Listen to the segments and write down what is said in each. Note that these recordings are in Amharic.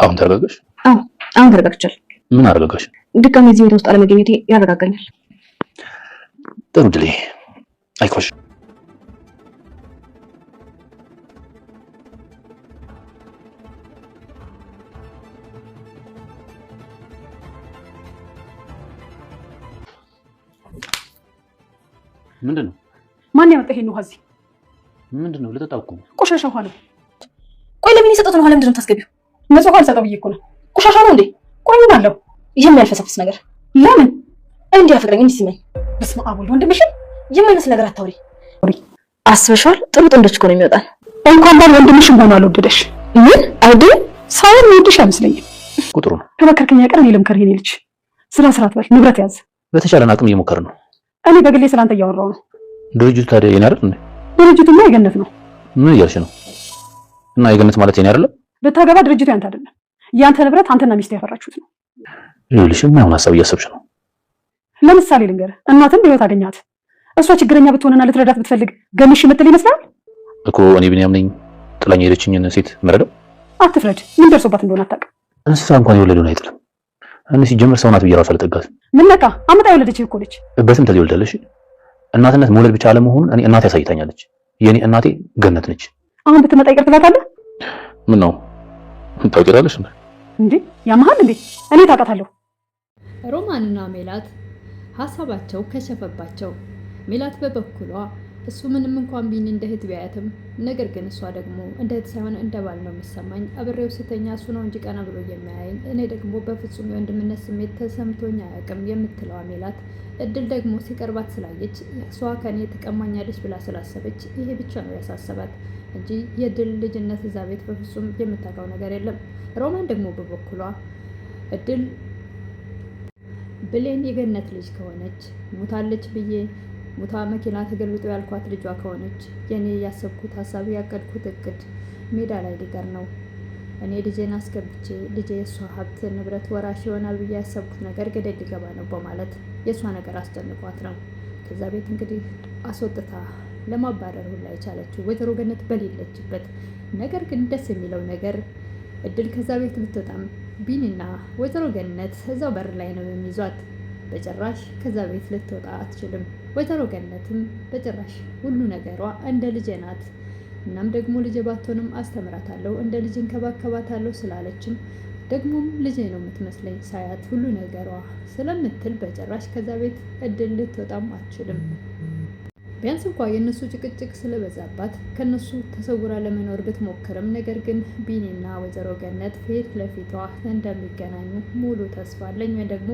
አሁን ተረጋጋሽ? አዎ አሁን ተረጋግቻለሁ። ምን አረጋጋሽ? ድጋሜ እዚህ ቤት ውስጥ አለመገኘቴ ያረጋጋኛል። ጥሩ ድሌ አይኮሽ። ምንድነው? ማን ያመጣ ይሄን ውሃ እዚህ? ምንድነው? ልጠጣው እኮ ቆሻሻ ውሃ ነው። ቆይ ለምን የሰጠሁትን ውሃ ለምንድን ነው የምታስገቢው? ንጹህ ውሃ ልሰጠው ብዬ እኮ ነው። ቆሻሻ ነው እንዴ? ቆይ ምን አለው? ይሄን ያልፈሰፍስ ነገር ለምን እንዲህ አፍቅረኝ እንዲህ ሲመኝ። በስመ አብ ወልድ ወንድምሽን የማይመስል ነገር አታውሪ። አስበሽዋል? ጥሩ ጥንዶች እኮ ነው የሚወጣን። እንኳን ባል ወንድምሽም ሆኖ አልወደደሽ። ምን አይደል? ሳይሆን የሚወድሽ አይመስለኝም። ቁጥሩ ነው። ከመከርከኛ ቀን እኔ ልምከርህ የኔ ልጅ። ስራ ስራት በል፣ ንብረት ያዝ። በተቻለን አቅም እየሞከርን ነው። እኔ በግሌ ስላንተ እያወራሁ ነው። ድርጅቱ ታዲያ የኔ አይደል እንዴ? ድርጅቱማ የገነት ነው። ምን እያልሽ ነው? እና የገነት ማለት የኔ አይደለም? ብታገባ ድርጅቱ ያንተ አይደለም። ያንተ ንብረት አንተና ሚስት ያፈራችሁት ነው። ይኸውልሽ የማይሆን ሀሳብ እያሰብሽ ነው። ለምሳሌ ልንገርህ፣ እናትን በህይወት አገኛት። እሷ ችግረኛ ብትሆንና ልትረዳት ብትፈልግ ገንሽ የምትል ይመስላል እኮ። እኔ ቢኒያም ነኝ ጥላኝ ሄደችኝን ሴት መረዳው። አትፍረድ። ምን ደርሶባት እንደሆነ አታውቅም። እንስሳ እንኳን የወለደውን አይጥልም። እኔ ሲጀምር ሰው ናት ብዬ እራሱ አልጠጋትም። ምን ነካ? አመጣ የወለደችህ እኮ ነች። በስም ተወልዳለሽ። እናትነት መውለድ ብቻ አለመሆኑን እኔ እናቴ ያሳይታኛለች። የኔ እናቴ ገነት ነች። አሁን ብትመጣ ይቅር ትላታለህ? ምን ነው ታውቂያለሽ እንዴ? ያመሃል እንዴ? እኔ ታውቃታለሁ። ሮማንና ሜላት ሀሳባቸው ከሸፈባቸው። ሜላት በበኩሏ እሱ ምንም እንኳን ቢኒ እንደ እህት ቢያያትም፣ ነገር ግን እሷ ደግሞ እንደ እህት ሳይሆን እንደ ባል ነው የሚሰማኝ። አብሬው ስተኛ እሱ ነው እንጂ ቀና ብሎ የሚያየኝ፣ እኔ ደግሞ በፍጹም የወንድምነት ስሜት ተሰምቶኝ አያውቅም የምትለዋ ሜላት እድል ደግሞ ሲቀርባት ስላየች እሷ ከኔ ትቀማኛለች ብላ ስላሰበች ይሄ ብቻ ነው ያሳሰባት እንጂ የድል ልጅነት እዛ ቤት በፍጹም የምታውቀው ነገር የለም። ሮማን ደግሞ በበኩሏ እድል ብሌን የገነት ልጅ ከሆነች ሙታለች ብዬ ሙታ መኪና ተገልብጦ ያልኳት ልጇ ከሆነች የኔ ያሰብኩት ሀሳብ ያቀድኩት እቅድ ሜዳ ላይ ሊቀር ነው። እኔ ልጄን አስገብቼ ልጄ የእሷ ሀብት ንብረት ወራሽ ይሆናል ብዬ ያሰብኩት ነገር ገደል ሊገባ ነው በማለት የእሷ ነገር አስጨንቋት ነው ከዛ ቤት እንግዲህ አስወጥታ ለማባረር ሁላ የቻለችው ወይዘሮ ገነት በሌለችበት። ነገር ግን ደስ የሚለው ነገር እድል ከዛ ቤት ብትወጣም ቢኒና ወይዘሮ ገነት እዛው በር ላይ ነው የሚይዟት። በጭራሽ ከዛ ቤት ልትወጣ አትችልም። ወይዘሮ ገነትም በጭራሽ ሁሉ ነገሯ እንደ ልጄ ናት፣ እናም ደግሞ ልጄ ባትሆንም አስተምራታለሁ፣ እንደ ልጅ እንከባከባታለሁ ስላለችም ደግሞም ልጄ ነው የምትመስለኝ ሳያት ሁሉ ነገሯ ስለምትል በጭራሽ ከዛ ቤት እድል ልትወጣም አትችልም። ቢያንስ እንኳ የእነሱ ጭቅጭቅ ስለበዛባት ከነሱ ተሰውራ ለመኖር ብትሞክርም ነገር ግን ቢኒና ወይዘሮ ገነት ፊት ለፊቷ እንደሚገናኙ ሙሉ ተስፋ አለኝ፣ ወይም ደግሞ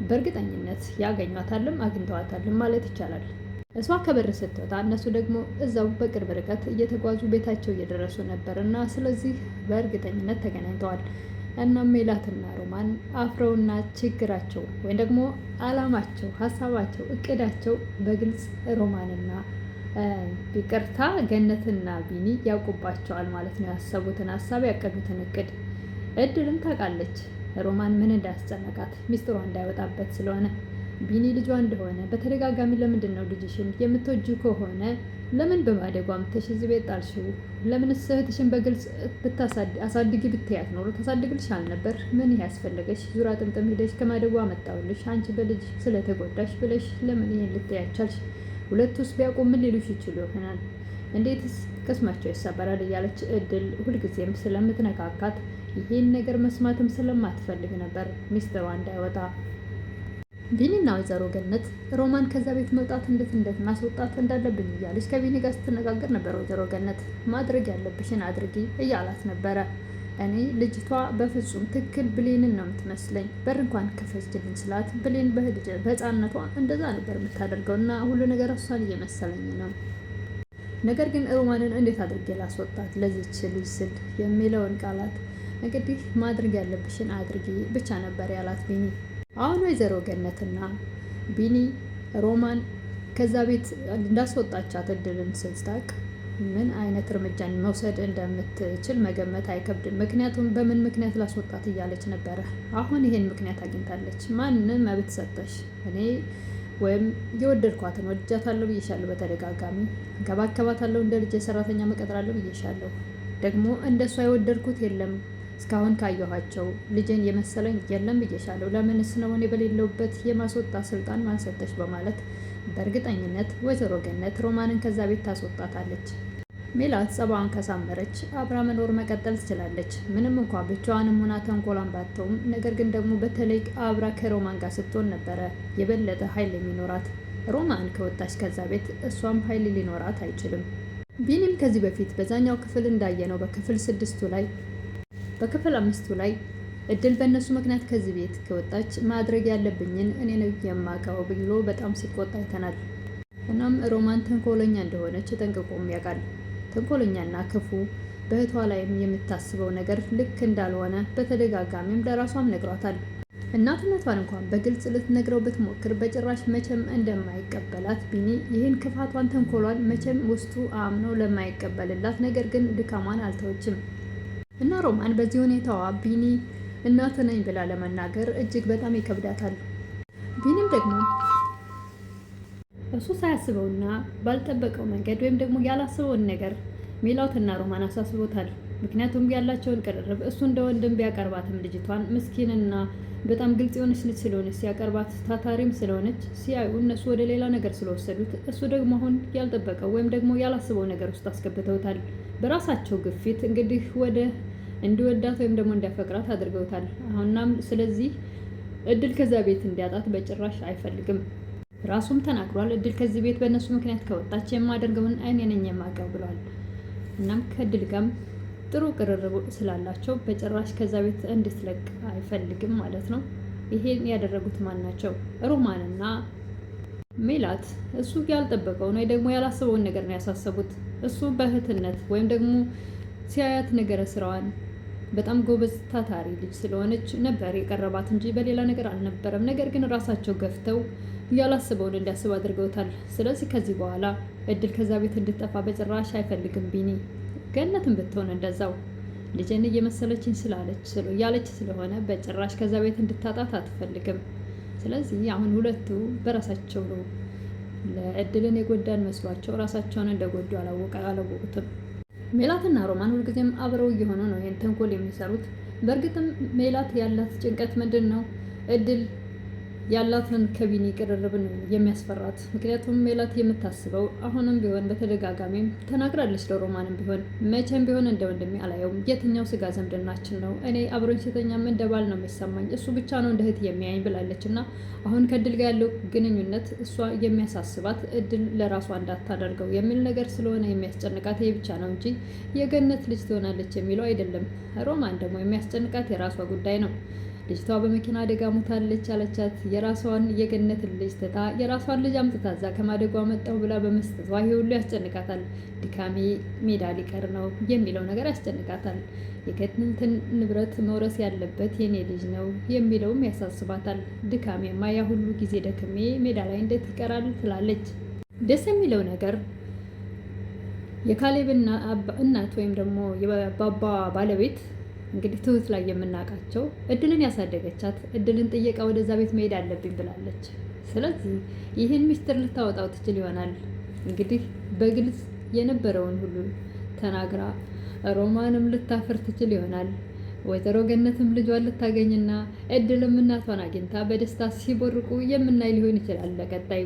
በእርግጠኝነት ያገኟታልም አግኝተዋታልም ማለት ይቻላል። እሷ ከበር ስትወጣ እነሱ ደግሞ እዛው በቅርብ ርቀት እየተጓዙ ቤታቸው እየደረሱ ነበር እና ስለዚህ በእርግጠኝነት ተገናኝተዋል። እናም ሜላትና ሮማን አፍረውና ችግራቸው ወይም ደግሞ አላማቸው፣ ሀሳባቸው፣ እቅዳቸው በግልጽ ሮማንና ቢቅርታ ገነትና ቢኒ ያውቁባቸዋል ማለት ነው። ያሰቡትን ሀሳብ ያቀዱትን እቅድ እድልም ታውቃለች ሮማን ምን እንዳስጨነቃት ሚስጥሯ እንዳይወጣበት ስለሆነ ቢኒ ልጇ እንደሆነ በተደጋጋሚ ለምንድን ነው ልጅሽን የምትወጂው ከሆነ ለምን በማደጓ ምተሽ እዚህ ቤት ጣልሽው? ለምን እህትሽን በግልጽ አሳድጊ ብትያት ኖሮ ታሳድግልሽ አልነበር? ምን ያስፈለገሽ? ዙራ ጥምጥም ሄደሽ ከማደጓ መጣውልሽ አንቺ በልጅ ስለተጎዳሽ ብለሽ ለምን ይሄን ልትያቻልሽ? ሁለቱስ ቢያውቁ ምን ሊሉሽ ይችሉ ይሆናል? እንዴትስ ቅስማቸው ይሰበራል? እያለች እድል ሁልጊዜም ስለምትነካካት ይሄን ነገር መስማትም ስለማትፈልግ ነበር ሚስጥሯ እንዳይወጣ። ቢኒና ወይዘሮ ገነት ሮማን ከዛ ቤት መውጣት እንዴት ማስወጣት እንዳለብኝ እያለች ከቢኒ ጋር ስትነጋገር ነበር። ወይዘሮ ገነት ማድረግ ያለብሽን አድርጊ እያላት ነበረ። እኔ ልጅቷ በፍጹም ትክክል ብሌንን ነው የምትመስለኝ፣ በር እንኳን ከፈችልኝ ስላት ብሌን በህፃንነቷ እንደዛ ነበር የምታደርገው እና ሁሉ ነገር እሷን እየመሰለኝ ነው። ነገር ግን ሮማንን እንዴት አድርጌ ላስወጣት ለዚች ልጅ ስል የሚለውን ቃላት እንግዲህ ማድረግ ያለብሽን አድርጊ ብቻ ነበር ያላት ቢኒ። አሁን ወይዘሮ ገነትና ቢኒ ሮማን ከዛ ቤት እንዳስወጣቻት እድልን ስታውቅ ምን አይነት እርምጃን መውሰድ እንደምትችል መገመት አይከብድም። ምክንያቱም በምን ምክንያት ላስወጣት እያለች ነበረ። አሁን ይሄን ምክንያት አግኝታለች። ማንም መብት ሰጠሽ? እኔ ወይም የወደድኳትን ወድጃታለሁ ብዬሻለሁ፣ በተደጋጋሚ እንከባከባታለሁ፣ እንደ ልጅ ሰራተኛ መቀጥራለሁ ብዬሻለሁ። ደግሞ እንደሷ የወደድኩት የለም እስካሁን ካየኋቸው ልጄን የመሰለኝ የለም ብዬሻለሁ። ለምንስ ነው እኔ በሌለውበት የማስወጣ ስልጣን ማንሰጠች? በማለት በእርግጠኝነት ወይዘሮ ገነት ሮማንን ከዛ ቤት ታስወጣታለች። ሜላት ጸባዋን ካሳመረች አብራ መኖር መቀጠል ትችላለች። ምንም እንኳ ብቻዋንም ሆና ተንኮሏን ባተውም፣ ነገር ግን ደግሞ በተለይ አብራ ከሮማን ጋር ስትሆን ነበረ የበለጠ ኃይል የሚኖራት። ሮማን ከወጣች ከዛ ቤት እሷም ኃይል ሊኖራት አይችልም። ቢኒም ከዚህ በፊት በዛኛው ክፍል እንዳየነው በክፍል 5 ላይ እድል በእነሱ ምክንያት ከዚህ ቤት ከወጣች ማድረግ ያለብኝን እኔ ነው የማውቀው ብሎ በጣም ሲቆጣ አይተናል። እናም ሮማን ተንኮለኛ እንደሆነች ጠንቅቆም ያውቃል። ተንኮለኛና ክፉ በእህቷ ላይም የምታስበው ነገር ልክ እንዳልሆነ በተደጋጋሚም ለራሷም ነግሯታል። እናትነቷን እንኳን በግልጽ ልትነግረው ብትሞክር በጭራሽ መቼም እንደማይቀበላት ቢኒ ይህን ክፋቷን፣ ተንኮሏን መቼም ውስጡ አምኖ ለማይቀበልላት ነገር ግን ድካሟን አልተወችም እና ሮማን በዚህ ሁኔታዋ ቢኒ እናት ነኝ ብላ ለመናገር እጅግ በጣም ይከብዳታል። ቢኒም ደግሞ እሱ ሳያስበውና ባልጠበቀው መንገድ ወይም ደግሞ ያላስበውን ነገር ሜላትና ሮማን አሳስቦታል። ምክንያቱም ያላቸውን ቅርርብ እሱ እንደ ወንድም ቢያቀርባትም ልጅቷን ምስኪንና በጣም ግልጽ የሆነች ልጅ ስለሆነች ሲያቀርባት ታታሪም ስለሆነች ሲያዩ እነሱ ወደ ሌላ ነገር ስለወሰዱት እሱ ደግሞ አሁን ያልጠበቀው ወይም ደግሞ ያላስበው ነገር ውስጥ አስገብተውታል። በራሳቸው ግፊት እንግዲህ ወደ እንዲወዳት ወይም ደግሞ እንዲያፈቅራት አድርገውታል። አሁንም ስለዚህ እድል ከዛ ቤት እንዲያጣት በጭራሽ አይፈልግም። ራሱም ተናግሯል። እድል ከዚህ ቤት በእነሱ ምክንያት ከወጣች የማደርገውን እኔ ነኝ የማውቀው ብሏል። እናም ከእድል ጋርም ጥሩ ቅርርብ ስላላቸው በጭራሽ ከዛ ቤት እንድትለቅ አይፈልግም ማለት ነው። ይሄን ያደረጉት ማን ናቸው? ሮማንና ሜላት። እሱ ያልጠበቀውን ወይ ደግሞ ያላሰበውን ነገር ነው ያሳሰቡት። እሱ በእህትነት ወይም ደግሞ ሲያያት ነገረ ስራዋን በጣም ጎበዝ ታታሪ ልጅ ስለሆነች ነበር የቀረባት እንጂ በሌላ ነገር አልነበረም። ነገር ግን ራሳቸው ገፍተው ያላስበውን እንዲያስብ አድርገውታል። ስለዚህ ከዚህ በኋላ እድል ከዛ ቤት እንድትጠፋ በጭራሽ አይፈልግም ቢኒ። ገነትን ብትሆን እንደዛው ልጅን እየመሰለችኝ ያለች ስለሆነ በጭራሽ ከዛ ቤት እንድታጣት አትፈልግም። ስለዚህ አሁን ሁለቱ በራሳቸው ነው ለእድልን የጎዳን መስሏቸው ራሳቸውን እንደጎዱ አላወቁትም። ሜላትና ሮማን ሁልጊዜም አብረው እየሆኑ ነው ይህን ተንኮል የሚሰሩት። በእርግጥም ሜላት ያላት ጭንቀት ምንድን ነው? እድል ያላትን ከቢኒ ቅርርብ ነው የሚያስፈራት። ምክንያቱም ሜላት የምታስበው አሁንም ቢሆን በተደጋጋሚም ተናግራለች ለሮማንም ቢሆን መቼም ቢሆን እንደ ወንድሜ አላየውም። የትኛው ስጋ ዘምድናችን ነው? እኔ አብሮኝ ሴተኛም እንደ ባል ነው የሚሰማኝ፣ እሱ ብቻ ነው እንደ እህት የሚያየኝ ብላለች። እና አሁን ከእድል ጋር ያለው ግንኙነት እሷ የሚያሳስባት እድል ለራሷ እንዳታደርገው የሚል ነገር ስለሆነ የሚያስጨንቃት ይሄ ብቻ ነው እንጂ የገነት ልጅ ትሆናለች የሚለው አይደለም። ሮማን ደግሞ የሚያስጨንቃት የራሷ ጉዳይ ነው። ልጅቷ በመኪና አደጋ ሞታለች አለቻት። የራሷን የገነትን ልጅ ትታ የራሷን ልጅ አምጥታ እዛ ከማደጓ መጣሁ ብላ በመስጠቷ ይሄ ሁሉ ያስጨንቃታል። ድካሜ ሜዳ ሊቀር ነው የሚለው ነገር ያስጨንቃታል። የገነትን ንብረት መውረስ ያለበት የኔ ልጅ ነው የሚለውም ያሳስባታል። ድካሜማ ያ ሁሉ ጊዜ ደክሜ ሜዳ ላይ እንዴት ይቀራል ትላለች። ደስ የሚለው ነገር የካሌብ እናት ወይም ደግሞ የባባ ባለቤት እንግዲህ ትሁት ላይ የምናውቃቸው እድልን ያሳደገቻት እድልን ጥየቃ ወደዛ ቤት መሄድ አለብኝ ብላለች። ስለዚህ ይህን ሚስጥር ልታወጣው ትችል ይሆናል። እንግዲህ በግልጽ የነበረውን ሁሉ ተናግራ ሮማንም ልታፍር ትችል ይሆናል። ወይዘሮ ገነትም ልጇን ልታገኝና እድልም እናቷን አግኝታ በደስታ ሲቦርቁ የምናይ ሊሆን ይችላል ለቀጣዩ።